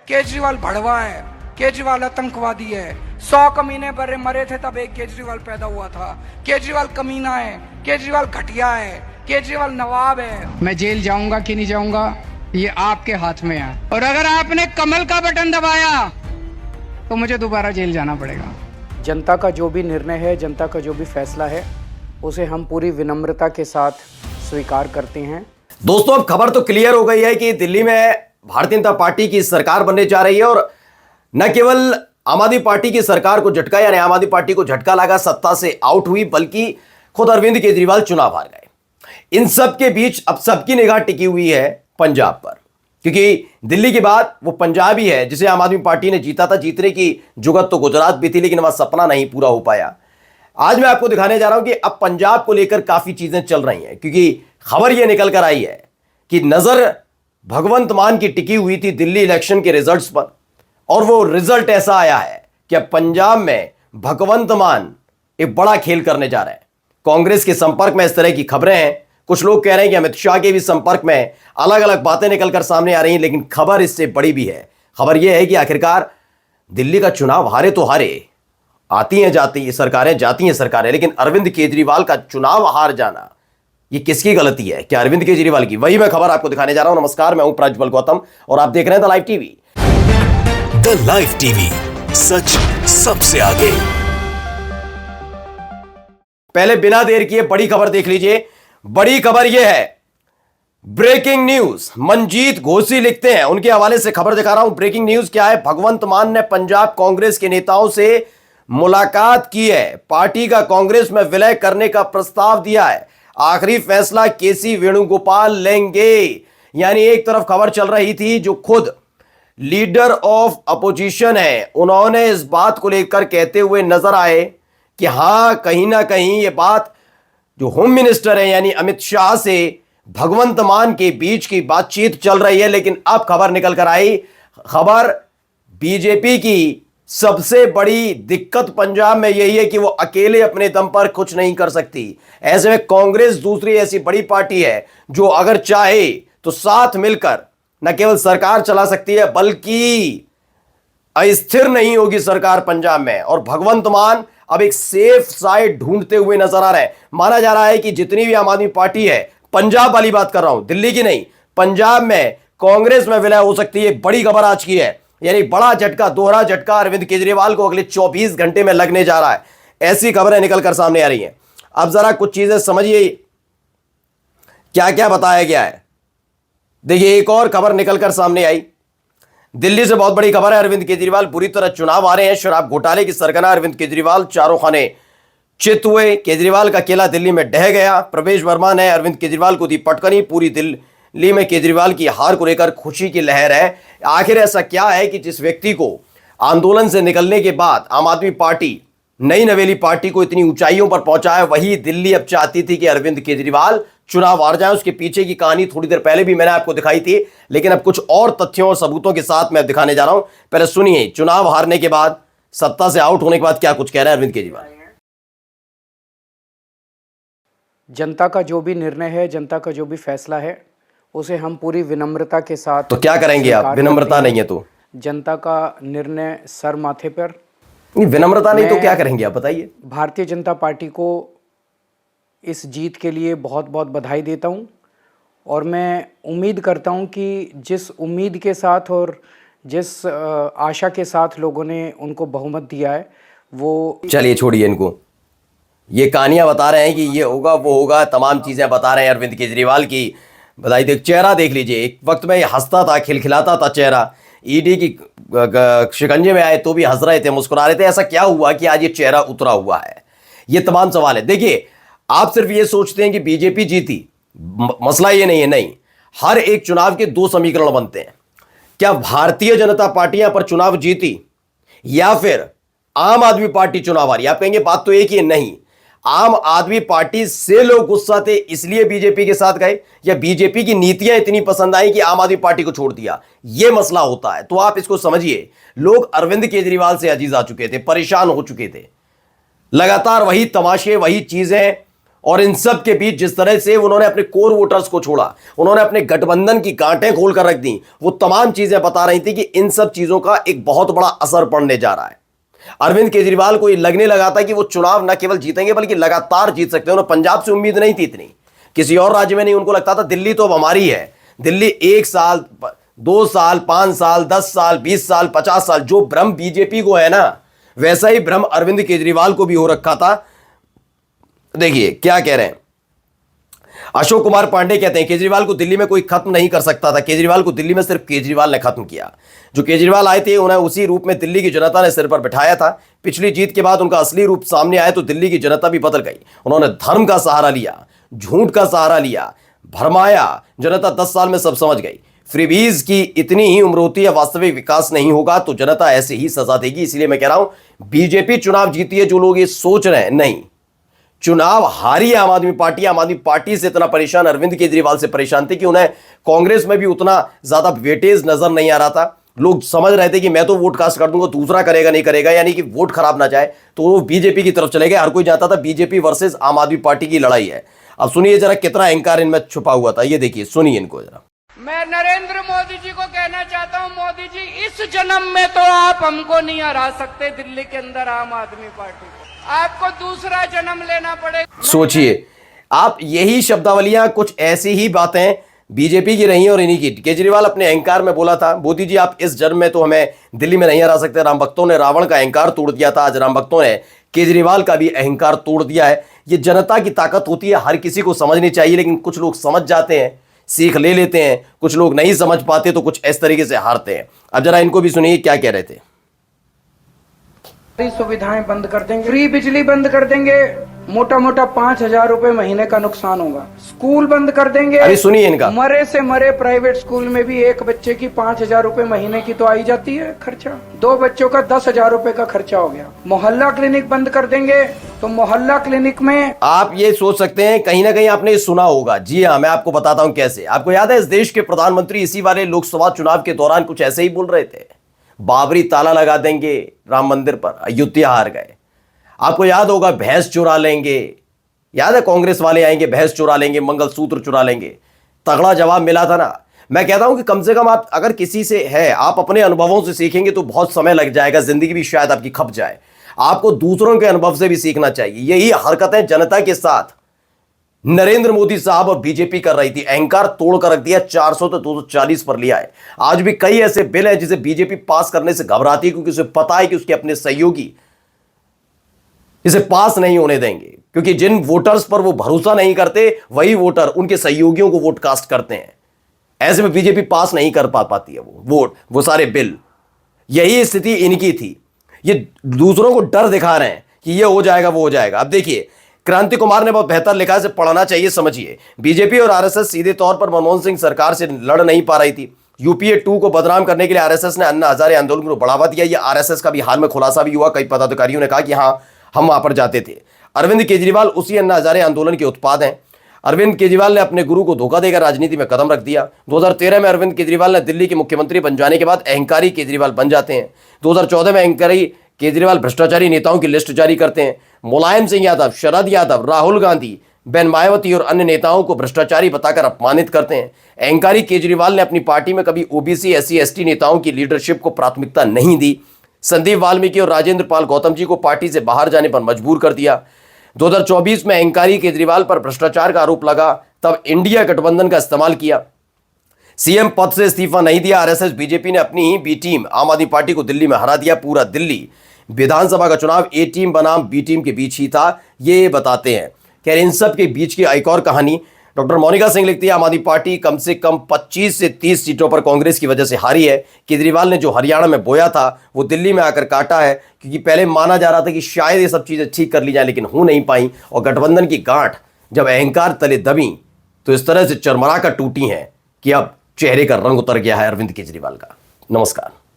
केजरीवाल भड़वा है, केजरीवाल आतंकवादी है। 100 कमीने पर मरे थे तब एक केजरीवाल पैदा हुआ था। केजरीवाल कमीना है, केजरीवाल घटिया है, केजरीवाल नवाब है। मैं जेल जाऊंगा कि नहीं जाऊंगा ये आपके हाथ में है, और अगर आपने कमल का बटन दबाया तो मुझे दोबारा जेल जाना पड़ेगा। जनता का जो भी निर्णय है, जनता का जो भी फैसला है, उसे हम पूरी विनम्रता के साथ स्वीकार करते हैं। दोस्तों, अब खबर तो क्लियर हो गई है कि दिल्ली में भारतीय जनता पार्टी की सरकार बनने जा रही है, और न केवल आम आदमी पार्टी की सरकार को झटका यानी आम आदमी पार्टी को झटका लगा, सत्ता से आउट हुई, बल्कि खुद अरविंद केजरीवाल चुनाव हार गए। इन सब के बीच अब सबकी निगाह टिकी हुई है पंजाब पर, क्योंकि दिल्ली के बाद वो पंजाब ही है जिसे आम आदमी पार्टी ने जीता था। जीतने की जुगत तो गुजरात भी थी, लेकिन वह सपना नहीं पूरा हो पाया। आज मैं आपको दिखाने जा रहा हूं कि अब पंजाब को लेकर काफी चीजें चल रही हैं, क्योंकि खबर यह निकल कर आई है कि नजर भगवंत मान की टिकी हुई थी दिल्ली इलेक्शन के रिजल्ट्स पर, और वो रिजल्ट ऐसा आया है कि अब पंजाब में भगवंत मान एक बड़ा खेल करने जा रहे हैं। कांग्रेस के संपर्क में इस तरह की खबरें हैं। कुछ लोग कह रहे हैं कि अमित शाह के भी संपर्क में अलग अलग बातें निकलकर सामने आ रही हैं, लेकिन खबर इससे बड़ी भी है। खबर यह है कि आखिरकार दिल्ली का चुनाव हारे तो हारे, आती हैं जाती हैं सरकारें, जाती हैं सरकारें, लेकिन अरविंद केजरीवाल का चुनाव हार जाना ये किसकी गलती है? क्या अरविंद केजरीवाल की? वही मैं खबर आपको दिखाने जा रहा हूं। नमस्कार, मैं हूं प्रज्वल गौतम और आप देख रहे हैं the live TV. The live TV, सच सबसे आगे। पहले बिना देर किए बड़ी खबर देख लीजिए। बड़ी खबर यह है, ब्रेकिंग न्यूज। मंजीत घोसी लिखते हैं, उनके हवाले से खबर दिखा रहा हूं। ब्रेकिंग न्यूज क्या है? भगवंत मान ने पंजाब कांग्रेस के नेताओं से मुलाकात की है, पार्टी का कांग्रेस में विलय करने का प्रस्ताव दिया है, आखिरी फैसला केसी वेणुगोपाल लेंगे। यानी एक तरफ खबर चल रही थी, जो खुद लीडर ऑफ अपोजिशन है उन्होंने इस बात को लेकर कहते हुए नजर आए कि हां, कहीं ना कहीं ये बात जो होम मिनिस्टर है यानी अमित शाह से भगवंत मान के बीच की बातचीत चल रही है। लेकिन अब खबर निकल कर आई, खबर बीजेपी की सबसे बड़ी दिक्कत पंजाब में यही है कि वो अकेले अपने दम पर कुछ नहीं कर सकती। ऐसे में कांग्रेस दूसरी ऐसी बड़ी पार्टी है जो अगर चाहे तो साथ मिलकर न केवल सरकार चला सकती है, बल्कि अस्थिर नहीं होगी सरकार पंजाब में। और भगवंत मान अब एक सेफ साइड ढूंढते हुए नजर आ रहे हैं। माना जा रहा है कि जितनी भी आम आदमी पार्टी है, पंजाब वाली बात कर रहा हूं, दिल्ली की नहीं, पंजाब में कांग्रेस में विलय हो सकती है। बड़ी खबर आज की है, यानी बड़ा झटका, दोहरा झटका अरविंद केजरीवाल को अगले 24 घंटे में लगने जा रहा है। ऐसी खबरें निकलकर सामने आ रही हैं। अब जरा कुछ चीजें समझिए क्या क्या बताया गया है। देखिए, एक और खबर निकलकर सामने आई, दिल्ली से बहुत बड़ी खबर है। अरविंद केजरीवाल बुरी तरह चुनाव हारे हैं। शराब घोटाले की सरगना अरविंद केजरीवाल चारों खाने चित हुए। केजरीवाल का किला दिल्ली में ढह गया। प्रवेश वर्मा ने अरविंद केजरीवाल को दी पटकनी। पूरी दिल्ली में केजरीवाल की हार को लेकर खुशी की लहर है। आखिर ऐसा क्या है कि जिस व्यक्ति को आंदोलन से निकलने के बाद आम आदमी पार्टी, नई नवेली पार्टी को इतनी ऊंचाइयों पर पहुंचा है, वही दिल्ली अब चाहती थी कि अरविंद केजरीवाल चुनाव हार जाए। उसके पीछे की कहानी थोड़ी देर पहले भी मैंने आपको दिखाई थी, लेकिन अब कुछ और तथ्यों और सबूतों के साथ मैं दिखाने जा रहा हूं। पहले सुनिए, चुनाव हारने के बाद, सत्ता से आउट होने के बाद क्या कुछ कह रहे हैं अरविंद केजरीवाल। जनता का जो भी निर्णय है, जनता का जो भी फैसला है, उसे हम पूरी विनम्रता के साथ। तो क्या करेंगे आप? विनम्रता नहीं है तो जनता का निर्णय सर माथे पर। नहीं, विनम्रता नहीं तो क्या करेंगे आप बताइए। भारतीय जनता पार्टी को इस जीत के लिए बहुत बहुत बधाई देता हूं, और मैं उम्मीद करता हूं कि जिस उम्मीद के साथ और जिस आशा के साथ लोगों ने उनको बहुमत दिया है, वो। चलिए छोड़िए इनको, ये कहानियां बता रहे हैं कि ये होगा वो होगा, तमाम चीजें बता रहे हैं अरविंद केजरीवाल की। बधाई। देख, चेहरा देख लीजिए, एक वक्त में ये हंसता था, खिलखिलाता था चेहरा, ईडी की शिकंजे में आए तो भी हंस रहे थे, मुस्कुरा रहे थे। ऐसा क्या हुआ कि आज ये चेहरा उतरा हुआ है? ये तमाम सवाल है। देखिए, आप सिर्फ ये सोचते हैं कि बीजेपी जीती, मसला ये नहीं है। नहीं, हर एक चुनाव के दो समीकरण बनते हैं। क्या भारतीय जनता पार्टी यहां पर चुनाव जीती या फिर आम आदमी पार्टी चुनाव हारी? आप कहेंगे बात तो एक ही है। नहीं, आम आदमी पार्टी से लोग गुस्सा थे इसलिए बीजेपी के साथ गए, या बीजेपी की नीतियां इतनी पसंद आई कि आम आदमी पार्टी को छोड़ दिया? यह मसला होता है। तो आप इसको समझिए, लोग अरविंद केजरीवाल से अजीज आ चुके थे, परेशान हो चुके थे। लगातार वही तमाशे, वही चीजें, और इन सब के बीच जिस तरह से उन्होंने अपने कोर वोटर्स को छोड़ा, उन्होंने अपने गठबंधन की गांठें खोल कर रख दी, वो तमाम चीजें बता रही थी कि इन सब चीजों का एक बहुत बड़ा असर पड़ने जा रहा है। अरविंद केजरीवाल को ये लगने लगा था कि वो चुनाव न केवल जीतेंगे बल्कि लगातार जीत सकते हैं। उन्हें पंजाब से उम्मीद नहीं थी इतनी, किसी और राज्य में नहीं। उनको लगता था दिल्ली तो अब हमारी है, दिल्ली 1 साल 2 साल 5 साल 10 साल 20 साल 50 साल, जो भ्रम बीजेपी को है ना, वैसा ही भ्रम अरविंद केजरीवाल को भी हो रखा था। देखिए क्या कह रहे हैं अशोक कुमार पांडे, कहते हैं केजरीवाल को दिल्ली में कोई खत्म नहीं कर सकता था, केजरीवाल को दिल्ली में सिर्फ केजरीवाल ने खत्म किया। जो केजरीवाल आए थे उन्हें उसी रूप में दिल्ली की जनता ने सिर पर बिठाया था। पिछली जीत के बाद उनका असली रूप सामने आया तो दिल्ली की जनता भी बदल गई। उन्होंने धर्म का सहारा लिया, झूठ का सहारा लिया, भरमाया। जनता 10 साल में सब समझ गई। फ्रीबीज की इतनी ही उम्र होती है, वास्तविक विकास नहीं होगा तो जनता ऐसे ही सजा देगी। इसलिए मैं कह रहा हूं बीजेपी चुनाव जीती है। जो लोग ये सोच रहे हैं नहीं, चुनाव हारी है आम आदमी पार्टी से इतना परेशान अरविंद केजरीवाल से परेशान थे कि उन्हें कांग्रेस में भी उतना ज्यादा वेटेज नजर नहीं आ रहा था। लोग समझ रहे थे कि मैं तो वोट कास्ट कर दूंगा, दूसरा करेगा नहीं करेगा, यानी कि वोट खराब ना जाए, तो वो बीजेपी की तरफ चले गए। हर कोई जानता था बीजेपी वर्सेस आम आदमी पार्टी की लड़ाई है। अब सुनिए जरा कितना अहंकार इनमें छुपा हुआ था, ये देखिए, सुनिए इनको जरा। मैं नरेंद्र मोदी जी को कहना चाहता हूं, मोदी जी इस जन्म में तो आप हमको नहीं हरा सकते दिल्ली के अंदर आम आदमी पार्टी को, आपको दूसरा जन्म लेना पड़ेगा। सोचिए आप, यही शब्दावलियां, कुछ ऐसी ही बातें बीजेपी की रही और इन्हीं की। केजरीवाल अपने अहंकार में बोला था, मोदी जी आप इस जन्म में तो हमें दिल्ली में नहीं हरा सकते। राम भक्तों ने रावण का अहंकार तोड़ दिया था, आज राम भक्तों ने केजरीवाल का भी अहंकार तोड़ दिया है। ये जनता की ताकत होती है, हर किसी को समझनी चाहिए, लेकिन कुछ लोग समझ जाते हैं, सीख ले लेते हैं, कुछ लोग नहीं समझ पाते तो कुछ इस तरीके से हारते हैं। अब जरा इनको भी सुनिए क्या कह रहे थे। सारी सुविधाएं बंद कर देंगे, फ्री बिजली बंद कर देंगे, मोटा मोटा 5,000 रुपए महीने का नुकसान होगा। स्कूल बंद कर देंगे। अरे सुनिए इनका, मरे से मरे प्राइवेट स्कूल में भी एक बच्चे की 5,000 रुपए महीने की तो आई जाती है खर्चा, 2 बच्चों का 10,000 रुपए का खर्चा हो गया। मोहल्ला क्लिनिक बंद कर देंगे, तो मोहल्ला क्लिनिक में आप ये सोच सकते हैं कहीं ना कहीं आपने सुना होगा। जी हाँ, मैं आपको बताता हूं कैसे। आपको याद है इस देश के प्रधानमंत्री इसी वाले लोकसभा चुनाव के दौरान कुछ ऐसे ही बोल रहे थे, बाबरी ताला लगा देंगे राम मंदिर पर, अयोध्या हार गए। आपको याद होगा भैंस चुरा लेंगे, याद है कांग्रेस वाले आएंगे भैंस चुरा लेंगे, मंगलसूत्र चुरा लेंगे। तगड़ा जवाब मिला था ना। मैं कहता हूं कि कम से कम आप अगर किसी से है, आप अपने अनुभवों से सीखेंगे तो बहुत समय लग जाएगा, जिंदगी भी शायद आपकी खप जाए। आपको दूसरों के अनुभव से भी सीखना चाहिए। यही हरकतें जनता के साथ नरेंद्र मोदी साहब और बीजेपी कर रही थी। अहंकार तोड़ कर रख दिया, 400 तो 240 पर लिया है। आज भी कई ऐसे बिल हैं जिसे बीजेपी पास करने से घबराती है, क्योंकि उसे पता है कि उसके अपने सहयोगी इसे पास नहीं होने देंगे, क्योंकि जिन वोटर्स पर वो भरोसा नहीं करते वही वोटर उनके सहयोगियों को वोट कास्ट करते हैं। ऐसे में बीजेपी पास नहीं कर पाती है वो सारे बिल। यही स्थिति इनकी थी। ये दूसरों को डर दिखा रहे हैं कि ये हो जाएगा वो हो जाएगा। अब देखिए क्रांति कुमार ने बहुत बेहतर लिखा है, इसे पढ़ना चाहिए, समझिए। बीजेपी और आरएसएस सीधे तौर पर मनमोहन सिंह सरकार से लड़ नहीं पा रही थी। यूपीए 2 को बदनाम करने के लिए आरएसएस ने अन्ना हजारे आंदोलन को बढ़ावा दिया। ये आरएसएस का भी हाल में खुलासा भी हुआ। कई पदाधिकारियों ने कहा कि हाँ हम वहां पर जाते थे। अरविंद केजरीवाल उसी अन्ना हजारे आंदोलन के उत्पाद हैं। अरविंद केजरीवाल ने अपने गुरु को धोखा देकर राजनीति में कदम रख दिया। 2013 में अरविंद केजरीवाल ने दिल्ली के मुख्यमंत्री बन जाने के बाद अहंकारी केजरीवाल बन जाते हैं। 2014 में अहंकारी केजरीवाल भ्रष्टाचारी नेताओं की लिस्ट जारी करते हैं। मुलायम सिंह यादव, शरद यादव, राहुल गांधी, बेन मायावती और अन्य नेताओं को भ्रष्टाचारी बताकर अपमानित करते हैं। अहंकारी केजरीवाल ने अपनी पार्टी में कभी ओबीसी, एससी, एसटी नेताओं की लीडरशिप को प्राथमिकता नहीं दी। संदीप वाल्मीकि और राजेंद्र पाल गौतम जी को पार्टी से बाहर जाने पर मजबूर कर दिया। 2024 में अहंकारी केजरीवाल पर भ्रष्टाचार का आरोप लगा, तब इंडिया गठबंधन का इस्तेमाल किया। सीएम पद से इस्तीफा नहीं दिया। आरएसएस बीजेपी ने अपनी ही बी टीम आम आदमी पार्टी को दिल्ली में हरा दिया। पूरा दिल्ली विधानसभा का चुनाव ए टीम बनाम बी टीम के बीच ही था, ये बताते हैं। खैर इन सब के बीच की एक और कहानी डॉक्टर मोनिका सिंह लिखती है, आम आदमी पार्टी कम से कम 25 से 30 सीटों पर कांग्रेस की वजह से हारी है। केजरीवाल ने जो हरियाणा में बोया था वो दिल्ली में आकर काटा है, क्योंकि पहले माना जा रहा था कि शायद ये सब चीज़ें ठीक कर ली जाए, लेकिन हो नहीं पाई। और गठबंधन की गांठ जब अहंकार तले दबी तो इस तरह से चरमरा कर टूटी हैं कि अब चेहरे का रंग उतर गया है अरविंद केजरीवाल का। नमस्कार।